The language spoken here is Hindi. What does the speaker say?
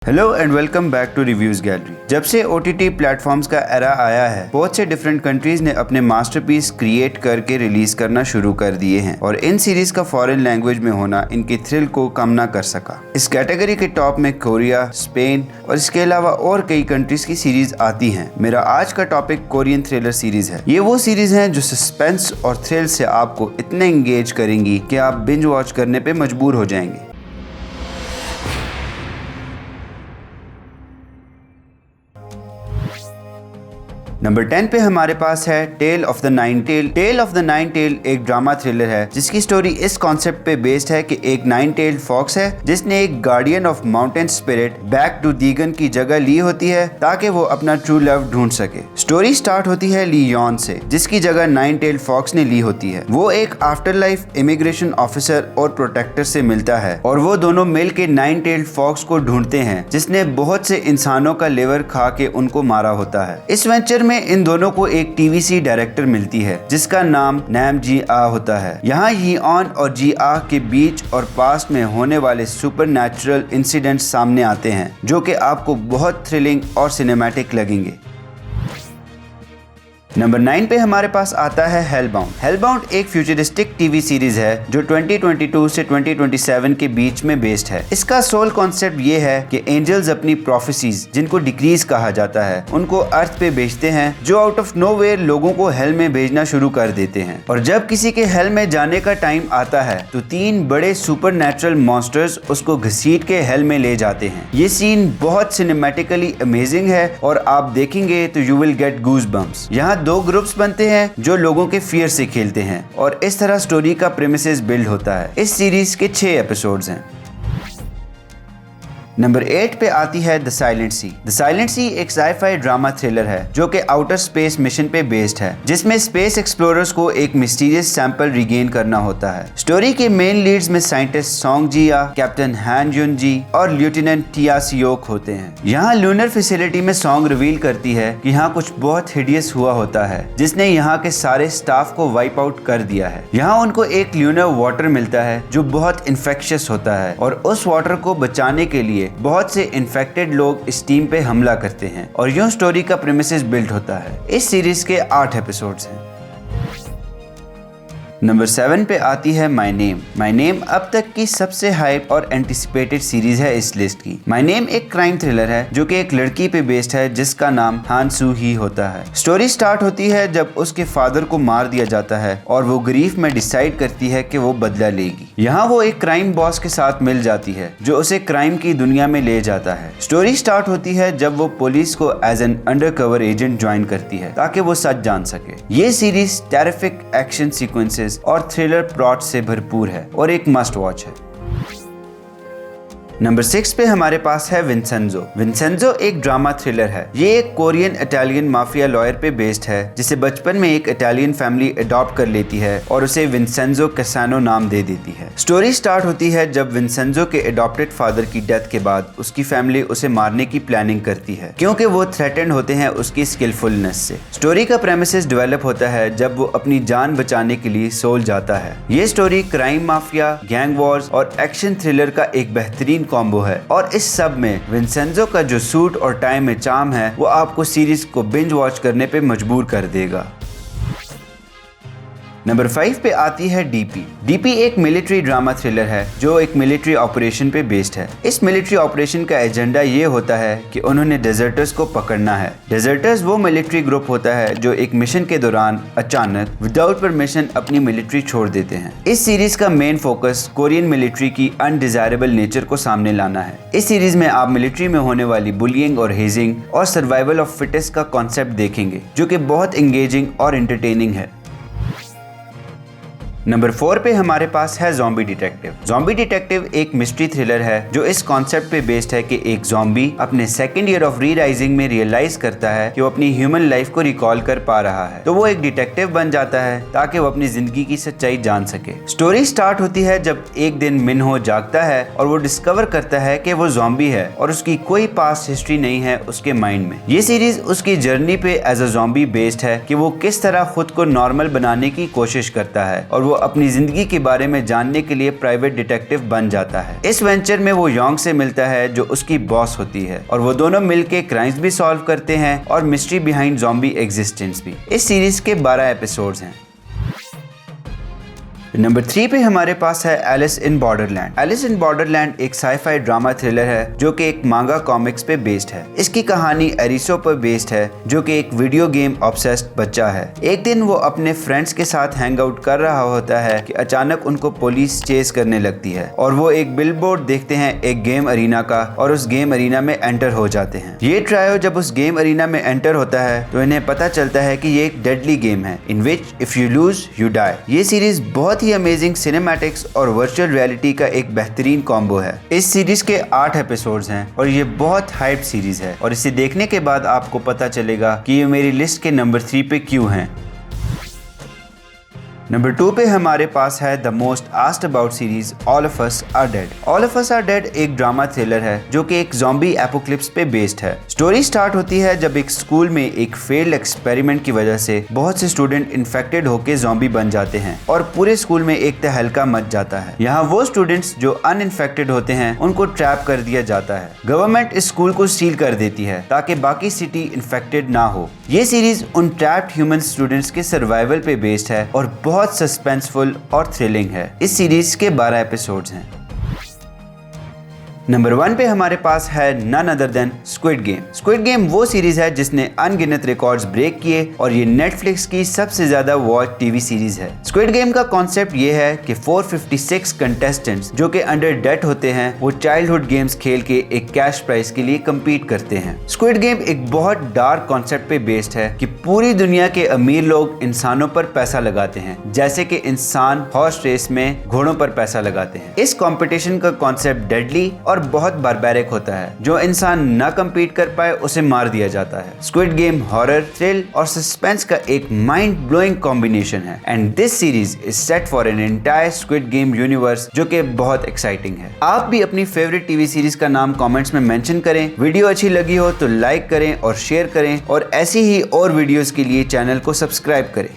Hello and welcome back to reviews gallery. जब से OTT प्लेटफॉर्म्स का एरा आया है, बहुत से डिफरेंट कंट्रीज ने अपने मास्टरपीस क्रिएट करके रिलीज करना शुरू कर दिए हैं और इन सीरीज का फॉरेन लैंग्वेज में होना इनकी थ्रिल को कम ना कर सका। इस कैटेगरी के टॉप में कोरिया, स्पेन और इसके अलावा और कई कंट्रीज की सीरीज आती हैं। मेरा आज का टॉपिक कोरियन थ्रिलर सीरीज है। ये वो सीरीज हैं जो सस्पेंस और थ्रिल से आपको इतने एंगेज करेंगी कि आप बिंज वॉच करने पे मजबूर हो जाएंगे। नंबर 10 पे हमारे पास है tale of the nine tail. Tale of the nine tail एक ड्रामा थ्रिलर है जिसकी स्टोरी इस कॉन्सेप्ट पे बेस्ड है कि एक नाइन टेल फॉक्स है जिसने एक guardian of mountain spirit back to दीगन की जगह ली होती है ताकि वो अपना ट्रू लव ढूंढ सके। स्टोरी स्टार्ट होती है ली यॉन से, जिसकी जगह नाइन टेल फॉक्स ने ली होती है। वो एक आफ्टर लाइफ इमिग्रेशन ऑफिसर और प्रोटेक्टर से मिलता है और वो दोनों मिल के नाइन टेल फॉक्स को ढूंढते हैं जिसने बहुत से इंसानों का लिवर खा के उनको मारा होता है। इस वेंचर में इन दोनों को एक TVC डायरेक्टर मिलती है जिसका नाम नैम जी आ होता है। यहाँ ही ऑन और जी आ के बीच और पास्ट में होने वाले सुपरनैचुरल इंसिडेंट्स सामने आते हैं जो कि आपको बहुत थ्रिलिंग और सिनेमैटिक लगेंगे। नंबर 9 पे हमारे पास आता है हेलबाउंड। हेलबाउंड एक फ्यूचरिस्टिक टीवी सीरीज है जो 2022 से 2027 के बीच में बेस्ड है। इसका सोल कॉन्सेप्ट ये है कि एंजल्स अपनी प्रोफेसीज, जिनको डिक्रीज कहा जाता है, उनको अर्थ पे भेजते हैं जो आउट ऑफ नोवेयर लोगों को हेल में भेजना शुरू कर देते हैं। और जब किसी के हेल में जाने का टाइम आता है तो 3 बड़े सुपरनैचुरल मॉन्स्टर्स उसको घसीट के हेल में ले जाते हैं। ये सीन बहुत सिनेमैटिकली अमेजिंग है और आप देखेंगे तो you will get goose bumps. यहाँ 2 ग्रुप्स बनते हैं जो लोगों के फियर से खेलते हैं और इस तरह स्टोरी का प्रेमिसेस बिल्ड होता है। इस सीरीज के 6 एपिसोड्स हैं। नंबर 8 पे आती है the silent sea. The silent sea एक साई-फाई ड्रामा थ्रिलर है जो कि आउटर स्पेस मिशन पे बेस्ड है जिसमें स्पेस एक्सप्लोरर्स को एक मिस्टीरियस सैंपल रिगेन करना होता है। स्टोरी के मेन लीड्स में साइंटिस्ट सोंग जिया, कैप्टन हान जुन जी और लेफ्टिनेंट टिया सियोक होते हैं। यहाँ लूनर फैसिलिटी में सोंग रिवील करती है कि यहाँ कुछ बहुत हिडियस हुआ होता है जिसने यहाँ के सारे स्टाफ को वाइप आउट कर दिया है। यहाँ उनको एक लूनर वाटर मिलता है जो बहुत इन्फेक्शियस होता है और उस वाटर को बचाने के लिए बहुत से इन्फेक्टेड लोग इस टीम पे हमला करते हैं और यूं स्टोरी का प्रेमिसेस बिल्ड होता है। इस सीरीज के 8 एपिसोड्स हैं। नंबर 7 पे आती है माय नेम। माय नेम अब तक की सबसे हाइप और एंटिसिपेटेड सीरीज है इस लिस्ट की। माय नेम एक क्राइम थ्रिलर है जो कि एक लड़की पे बेस्ड है जिसका नाम हान सू ही होता है। स्टोरी स्टार्ट होती है जब उसके फादर को मार दिया जाता है और वो ग्रीफ में डिसाइड करती है कि वो बदला लेगी। यहाँ वो एक क्राइम बॉस के साथ मिल जाती है जो उसे क्राइम की दुनिया में ले जाता है। स्टोरी स्टार्ट होती है जब वो पुलिस को as an undercover agent join करती है ताकि वो सच जान सके। ये सीरीज टेरिफिक एक्शन सीक्वेंसेस और थ्रिलर प्लॉट से भरपूर है और एक मस्ट वॉच है। नंबर 6 पे हमारे पास है विंसेंजो। विंसेंजो एक ड्रामा थ्रिलर है। ये एक कोरियन इटालियन माफिया लॉयर पे बेस्ड है जिसे बचपन में एक इटालियन फैमिली अडॉप्ट कर लेती है और उसे विंसेंजो कैसानो नाम दे देती है। स्टोरी स्टार्ट होती है जब विंसेंजो के अडॉप्टेड फादर की डेथ के बाद उसकी फैमिली उसे मारने की प्लानिंग करती है क्योंकि वो थ्रेटेंड होते हैं उसकी स्किलफुलनेस से। स्टोरी का प्रेमिसेस डेवलप होता है जब वो अपनी जान बचाने के लिए सोल जाता है। ये story crime mafia, gang Wars और एक्शन थ्रिलर का एक बेहतरीन कॉम्बो है और इस सब में विंसेंजो का जो सूट और टाई में चार्म है वो आपको सीरीज को बिंज वॉच करने पे मजबूर कर देगा। नंबर 5 पे आती है डीपी। डीपी एक मिलिट्री ड्रामा थ्रिलर है जो एक मिलिट्री ऑपरेशन पे बेस्ड है। इस मिलिट्री ऑपरेशन का एजेंडा ये होता है कि उन्होंने डेजर्टर्स को पकड़ना है। डेजर्टर्स वो मिलिट्री ग्रुप होता है जो एक मिशन के दौरान अचानक विदाउट परमिशन अपनी मिलिट्री छोड़ देते हैं। इस सीरीज का मेन फोकस कोरियन मिलिट्री की अनडिजायरेबल नेचर को सामने लाना है। इस सीरीज में आप मिलिट्री में होने वाली बुलिंग और हेजिंग और सर्वाइवल ऑफ फिटेस्ट का कॉन्सेप्ट देखेंगे जो कि बहुत एंगेजिंग और एंटरटेनिंग है। नंबर 4 पे हमारे पास है ज़ॉम्बी डिटेक्टिव। ज़ॉम्बी डिटेक्टिव एक मिस्ट्री थ्रिलर है जो इस कॉन्सेप्ट पे बेस्ड है कि एक ज़ॉम्बी अपने सेकंड ईयर ऑफ री राइजिंग में रियलाइज करता है कि वो अपनी ह्यूमन लाइफ को रिकॉल कर पा रहा है तो वो एक डिटेक्टिव बन जाता है ताकि वो अपनी जिंदगी की सच्चाई जान सके। स्टोरी स्टार्ट होती है जब एक दिन मिनहो जागता है और वो डिस्कवर करता है कि वो ज़ॉम्बी है और उसकी कोई पास्ट हिस्ट्री नहीं है उसके माइंड में। ये सीरीज उसकी जर्नी पे एज अ ज़ॉम्बी बेस्ड है कि वो किस तरह खुद को नॉर्मल बनाने की कोशिश करता है और वो अपनी जिंदगी के बारे में जानने के लिए प्राइवेट डिटेक्टिव बन जाता है। इस वेंचर में वो योंग से मिलता है जो उसकी बॉस होती है और वो दोनों मिलके क्राइम्स भी सॉल्व करते हैं और मिस्ट्री बिहाइंड ज़ॉम्बी एग्जिस्टेंस भी। इस सीरीज के 12 एपिसोड्स हैं। नंबर 3 पे हमारे पास है Alice in Borderland. Alice in Borderland एक साई-फाई ड्रामा थ्रिलर है जो कि एक मांगा कॉमिक्स पे बेस्ड है। इसकी कहानी एरिसो पर बेस्ड है जो कि एक वीडियो गेम ऑब्सेस्ड बच्चा है। एक दिन वो अपने फ्रेंड्स के साथ हैंग आउट कर रहा होता है कि अचानक उनको पुलिस चेस करने लगती है और वो एक बिलबोर्ड देखते हैं एक गेम अरीना का और उस गेम अरीना में एंटर हो जाते हैं। ये ट्रायो जब उस गेम अरीना में एंटर होता है तो इन्हें पता चलता है कि ये एक डेडली गेम है in which if you lose you die. ये सीरीज बहुत ही अमेजिंग सिनेमैटिक्स और वर्चुअल रियलिटी का एक बेहतरीन कॉम्बो है। इस सीरीज के 8 एपिसोड्स हैं और ये बहुत हाइप सीरीज है और इसे देखने के बाद आपको पता चलेगा कि ये मेरी लिस्ट के नंबर 3 पे क्यों हैं। नंबर 2 पे हमारे पास है the most asked about series all of us are dead. All of us are dead एक ड्रामा थ्रिलर है जो कि एक ज़ॉम्बी एपोक्लिप्स पे बेस्ड है। स्टोरी स्टार्ट होती है जब एक स्कूल में एक फेल्ड एक्सपेरिमेंट की वजह से बहुत से स्टूडेंट इन्फेक्टेड होकर ज़ॉम्बी बन जाते हैं और पूरे स्कूल में एक तहलका मच जाता है। यहाँ वो स्टूडेंट्स जो अनइन्फेक्टेड होते हैं उनको ट्रैप कर दिया जाता है। गवर्नमेंट इस स्कूल को सील कर देती है ताकि बाकी सिटी इन्फेक्टेड ना हो। ये सीरीज उन ट्रैप्ड ह्यूमन स्टूडेंट्स के सर्वाइवल पे बेस्ड है और बहुत सस्पेंसफुल और थ्रिलिंग है। इस सीरीज के 12 एपिसोड्स हैं। नंबर 1 पे हमारे पास है none other than squid game. Squid game वो सीरीज है जिसने अनगिनत रिकॉर्ड्स ब्रेक किए और ये नेटफ्लिक्स की सबसे ज्यादा वॉच टीवी सीरीज है। स्क्विड गेम का कॉन्सेप्ट ये है कि 456 कंटेस्टेंट्स जो कि अंडर डेट होते हैं वो चाइल्डहुड गेम्स खेल के एक कैश प्राइज के लिए कम्पीट करते हैं। स्क्विड गेम एक बहुत डार्क कॉन्सेप्ट पे बेस्ड है कि पूरी दुनिया के अमीर लोग इंसानों पर पैसा लगाते हैं, जैसे कि इंसान हॉर्स रेस में घोड़ों पर पैसा लगाते हैं। इस कंपटीशन का कॉन्सेप्ट डेडली और बहुत बारबैरिक होता है। जो इंसान ना कम्पीट कर पाए उसे मार दिया जाता है। स्क्विड गेम हॉरर, थ्रिल और सस्पेंस का एक माइंड ब्लोइंग कॉम्बिनेशन है and this series is set for an entire squid game universe जो कि बहुत एक्साइटिंग है। आप भी अपनी फेवरेट टीवी सीरीज का नाम कमेंट्स में मेंशन करें। वीडियो अच्छी लगी हो तो लाइक करें और शेयर करें और ऐसी ही और वीडियोस के लिए चैनल को सब्सक्राइब करें।